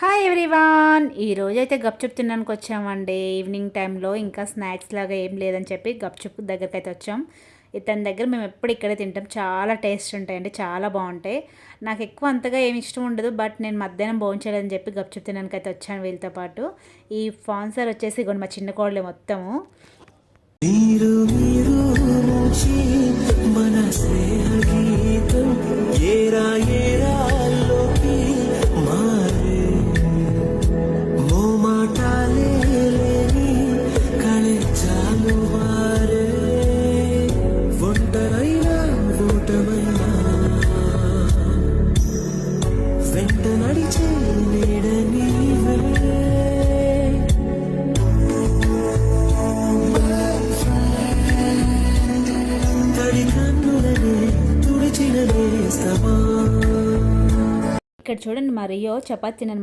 Hi everyone, ఈరోజైతే గప్చుప్ తినడానికి వచ్చామండి. ఈవినింగ్ టైంలో ఇంకా స్నాక్స్ లాగా ఏం లేదని చెప్పి గప్చుప్ దగ్గరికి అయితే వచ్చాం. ఇతని దగ్గర మేము ఎప్పుడు ఇక్కడే తింటాం. చాలా టేస్ట్ ఉంటాయండి, చాలా బాగుంటాయి. నాకు ఎక్కువ అంతగా ఏమి ఇష్టం ఉండదు, బట్ నేను మధ్యాహ్నం భోంచేయాలని చెప్పి గప్చుప్ తినడానికి అయితే వచ్చాను వీళ్ళతో పాటు. ఈ స్పాన్సర్ వచ్చేసి ఇగోండి మా చిన్న కోడలే మొత్తము. మీరు మీరు నుంచి మన స్నేహ గీతం ఏరా ఏరాల్లోకి మారే మోమాటాలే లేని కళెచ్చాలు మారే ఒంటరైనా ఓటమైనా వెంట నడిచే నీడ నీవే ఇక్కడ చూడండి, మా రియో చపాతీ తినని